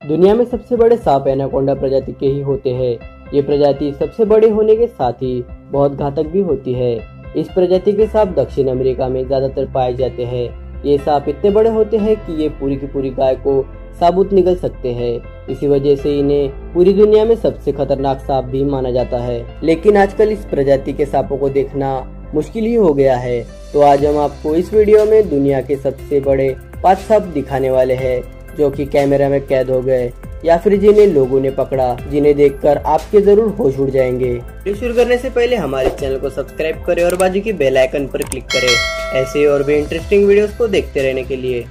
दुनिया में सबसे बड़े सांप एनाकोंडा प्रजाति के ही होते हैं। ये प्रजाति सबसे बड़े होने के साथ ही बहुत घातक भी होती है। इस प्रजाति के सांप दक्षिण अमेरिका में ज्यादातर पाए जाते हैं। ये सांप इतने बड़े होते हैं कि ये पूरी की पूरी गाय को साबुत निगल सकते हैं। इसी वजह से इन्हें पूरी दुनिया में सबसे खतरनाक सांप भी माना जाता है। लेकिन आजकल इस प्रजाति के सांपों को देखना मुश्किल ही हो गया है। तो आज हम आपको इस वीडियो में दुनिया के सबसे बड़े 5 सांप दिखाने वाले हैं, जो कि कैमरा में कैद हो गए या फिर जिन्हें लोगों ने पकड़ा, जिन्हें देखकर आपके जरूर होश उड़ जाएंगे। वीडियो शुरू करने से पहले हमारे चैनल को सब्सक्राइब करें और बाजू की बेल आइकन पर क्लिक करें ऐसे और भी इंटरेस्टिंग वीडियोस को देखते रहने के लिए।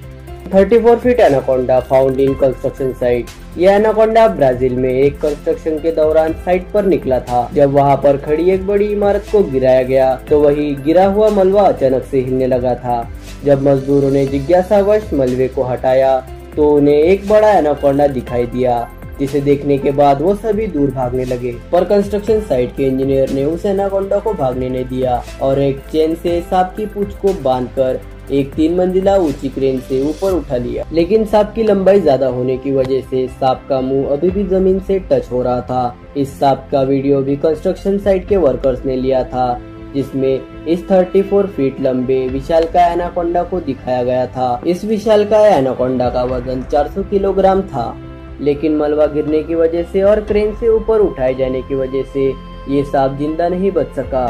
34 feet anaconda found in construction site. यह एनाकोंडा ब्राजील में एक कंस्ट्रक्शन के दौरान साइट पर निकला था। जब वहां पर खड़ी एक बड़ी इमारत को गिराया गया तो वही गिरा हुआ मलबा अचानक से हिलने लगा था। जब मजदूरों ने जिज्ञासावश मलबे को हटाया तो उन्हें एक बड़ा एनाकोंडा दिखाई दिया, जिसे देखने के बाद वो सभी दूर भागने लगे। पर कंस्ट्रक्शन साइट के इंजीनियर ने उस एनाकोंडा को भागने नहीं दिया और एक चेन से सांप की पूंछ को बांधकर एक 3 मंजिला ऊंची क्रेन से ऊपर उठा लिया। लेकिन सांप की लंबाई ज्यादा होने की वजह से सांप का मुंह अभी भी जमीन से टच हो रहा था। इस सांप का वीडियो भी कंस्ट्रक्शन साइट के वर्कर्स ने लिया था, जिसमें इस 34 फीट लंबे विशालकाय एनाकोंडा को दिखाया गया था। इस विशालकाय एनाकोंडा का वजन 400 किलोग्राम था, लेकिन मलबा गिरने की वजह से और क्रेन से ऊपर उठाए जाने की वजह से ये सांप जिंदा नहीं बच सका।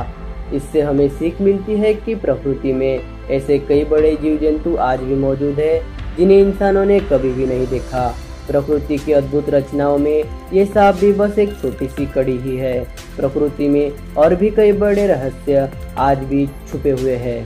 इससे हमें सीख मिलती है कि प्रकृति में ऐसे कई बड़े जीव जंतु आज भी मौजूद है, जिन्हें इंसानों ने कभी भी नहीं देखा। प्रकृति की अद्भुत रचनाओं में ये सांप भी बस एक छोटी सी कड़ी ही है। प्रकृति में और भी कई बड़े रहस्य आज भी छुपे हुए हैं।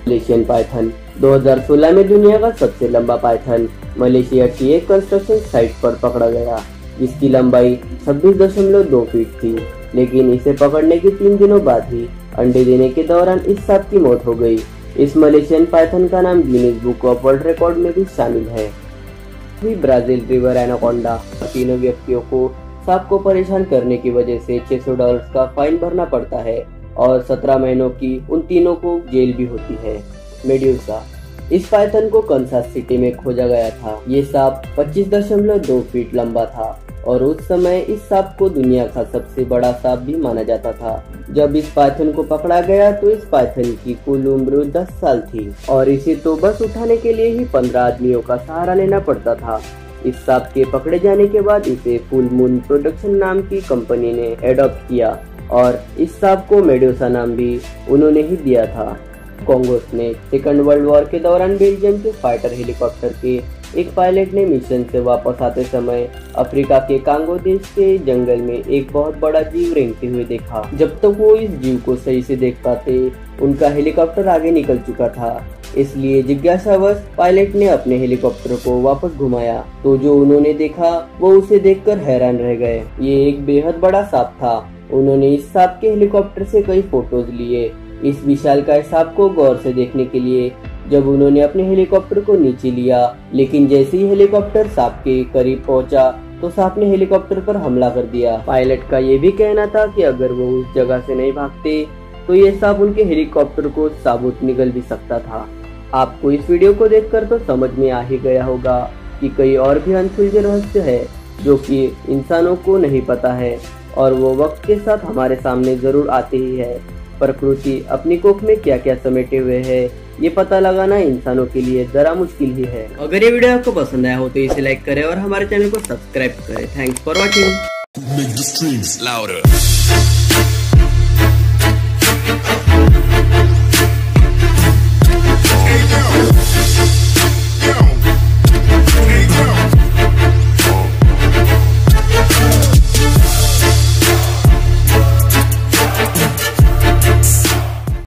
Malaysian Python. 2016 में दुनिया का सबसे लंबा पाइथन मलेशिया की एक कंस्ट्रक्शन साइट पर पकड़ा गया, जिसकी लंबाई 26.2 फीट थी। लेकिन इसे पकड़ने के 3 दिनों बाद ही अंडे देने के दौरान इस सांप की मौत हो गई। इस मलेशियन पाइथन का नाम Guinness book of world record में भी शामिल है। Brazil river anaconda. तीनों व्यक्तियों को सांप को परेशान करने की वजह से $600 का फाइन भरना पड़ता है और 17 महीनों की उन तीनों को जेल भी होती है। मेड्यूसा। इस पाइथन को कंसास सिटी में खोजा गया था। ये सांप 25.2 फीट लंबा था और उस समय इस सांप को दुनिया का सबसे बड़ा सांप भी माना जाता था। जब इस पाइथन को पकड़ा गया तो इस पाइथन की कुल उम्र 10 साल थी और इसे तो बस उठाने के लिए ही 15 आदमियों का सहारा लेना पड़ता था। इस सांप के पकड़े जाने के बाद इसे फुल मून प्रोडक्शन नाम की कंपनी ने एडॉप्ट किया और इस सांप को मेड्यूसा नाम भी उन्होंने ही दिया था। कांगोस ने सेकंड वर्ल्ड वॉर के दौरान बेल्जियम के फाइटर हेलीकॉप्टर के एक पायलट ने मिशन से वापस आते समय अफ्रीका के कांगो देश के जंगल में एक बहुत बड़ा जीव रेंगते हुए देखा। जब तक वो इस जीव को सही से देख पाते, उनका हेलीकॉप्टर आगे निकल चुका था। इसलिए जिज्ञासावश पायलट ने अपने हेलीकॉप्टर को वापस घुमाया तो जो उन्होंने देखा वो उसे देखकर हैरान रह गए। ये एक बेहद बड़ा सांप था। उन्होंने इस सांप के हेलीकॉप्टर से कई फोटोज लिए। इस विशालकाय सांप को गौर से देखने के लिए जब उन्होंने अपने हेलीकॉप्टर को नीचे लिया, लेकिन जैसे ही हेलीकॉप्टर सांप के करीब पहुंचा तो सांप ने हेलीकॉप्टर पर हमला कर दिया। पायलट का ये भी कहना था कि अगर वो उस जगह से नहीं भागते तो ये सांप उनके हेलीकॉप्टर को साबुत निगल भी सकता था। आपको इस वीडियो को देखकर तो समझ में आ ही गया होगा कि कई और भी अनसुलझे रहस्य है जो कि इंसानों को नहीं पता है और वो वक्त के साथ हमारे सामने जरूर आते ही है। प्रकृति अपनी कोख में क्या क्या समेटे हुए है, ये पता लगाना इंसानों के लिए जरा मुश्किल ही है। अगर ये वीडियो आपको पसंद आया हो तो इसे लाइक करें और हमारे चैनल को सब्सक्राइब करें। Thanks for watching.